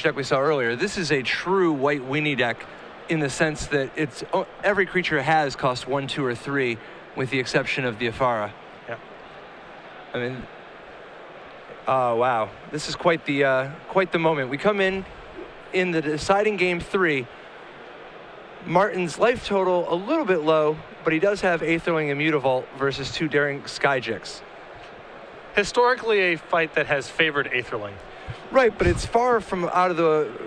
deck we saw earlier, this is a true white weenie deck in the sense that it's every creature has cost 1, 2, or 3, with the exception of the Afara. Yeah. I mean, oh wow, this is quite the moment. We come in the deciding game 3. Martin's life total a little bit low, but he does have Aetherling and Mutavault versus 2 Daring Skyjix. Historically, a fight that has favored Aetherling. Right, but it's far from unresolved,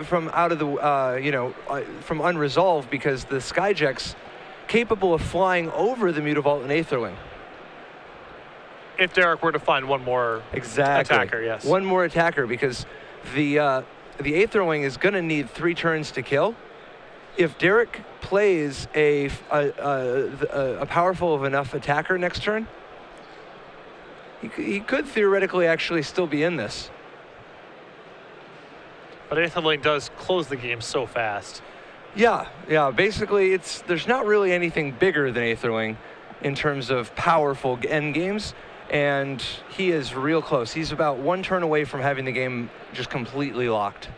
because the Skyjix capable of flying over the Mutavault and Aetherling. If Derek were to find one more attacker, yes. One more attacker, because the Aetherling is going to need 3 turns to kill. If Derek plays a powerful enough attacker next turn, he could theoretically actually still be in this. But Aetherling does close the game so fast. Yeah. Basically, there's not really anything bigger than Aetherling in terms of powerful end games, and he is real close. He's about 1 turn away from having the game just completely locked.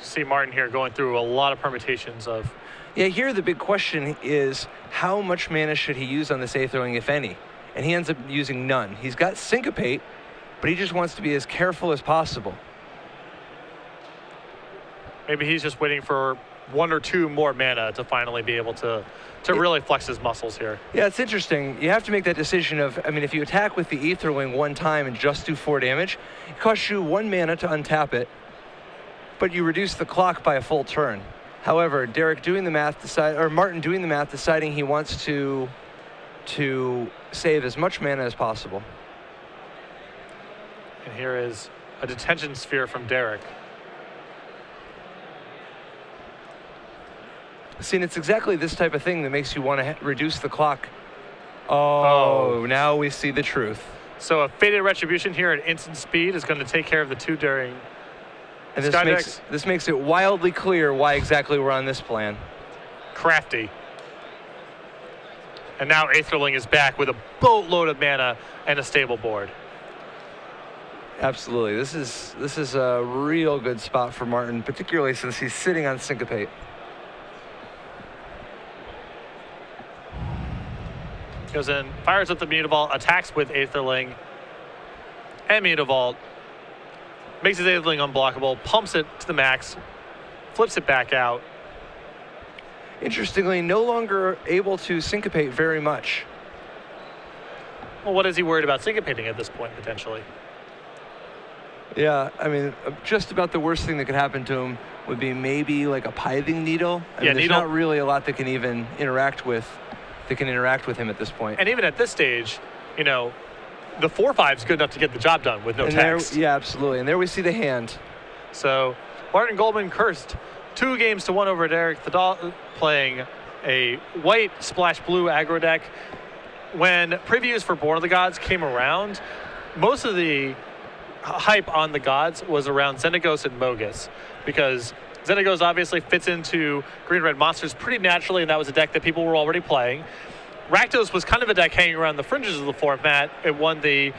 See Martin here going through a lot of permutations of. Yeah, here the big question is how much mana should he use on this Aetherling, if any? And he ends up using none. He's got Syncopate, but he just wants to be as careful as possible. Maybe he's just waiting for 1 or 2 more mana to finally be able to really flex his muscles here. Yeah, it's interesting. You have to make that decision of, I mean, if you attack with the Aetherling 1 time and just do 4 damage, it costs you 1 mana to untap it, but you reduce the clock by a full turn. However, Martin doing the math, deciding he wants to save as much mana as possible. And here is a detention sphere from Derek. See, and it's exactly this type of thing that makes you want to reduce the clock. Oh, now we see the truth. So a Fated Retribution here at instant speed is going to take care of the 2 Daring. And this makes it wildly clear why exactly we're on this plan. Crafty. And now Aetherling is back with a boatload of mana and a stable board. Absolutely. This is a real good spot for Martin, particularly since he's sitting on Syncopate. Goes in, fires up the Mutavault, attacks with Aetherling and Mutavault. Makes his Aetherling unblockable, pumps it to the max, flips it back out. Interestingly, no longer able to syncopate very much. Well, what is he worried about syncopating at this point, potentially? Yeah, I mean, just about the worst thing that could happen to him would be maybe like a Pithing Needle. I mean, there's not really a lot that can even interact with him at this point. And even at this stage, you know, the 4/5 is good enough to get the job done with no text. Yeah, absolutely. And there we see the hand. So Martin Goldman Kirst, 2 games to 1 over Derek Thedell, playing a white splash blue aggro deck. When previews for Born of the Gods came around, most of the hype on the gods was around Xenagos and Mogus, because Xenagos obviously fits into green-red monsters pretty naturally, and that was a deck that people were already playing. Rakdos was kind of a deck hanging around the fringes of the format. It won the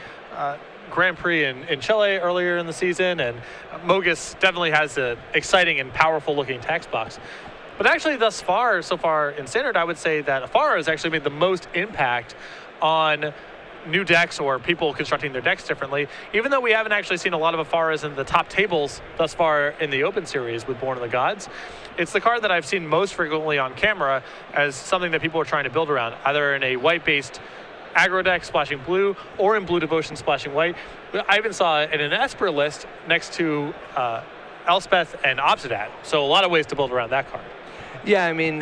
Grand Prix in Chile earlier in the season, and Mogus definitely has an exciting and powerful-looking text box. But actually, so far in Standard, I would say that Afara has actually made the most impact on new decks or people constructing their decks differently, even though we haven't actually seen a lot of Afaras in the top tables thus far in the Open Series with Born of the Gods. It's the card that I've seen most frequently on camera as something that people are trying to build around, either in a white-based aggro deck splashing blue or in Blue Devotion splashing white. I even saw it in an Esper list next to Elspeth and Obsidat, so a lot of ways to build around that card. Yeah, I mean,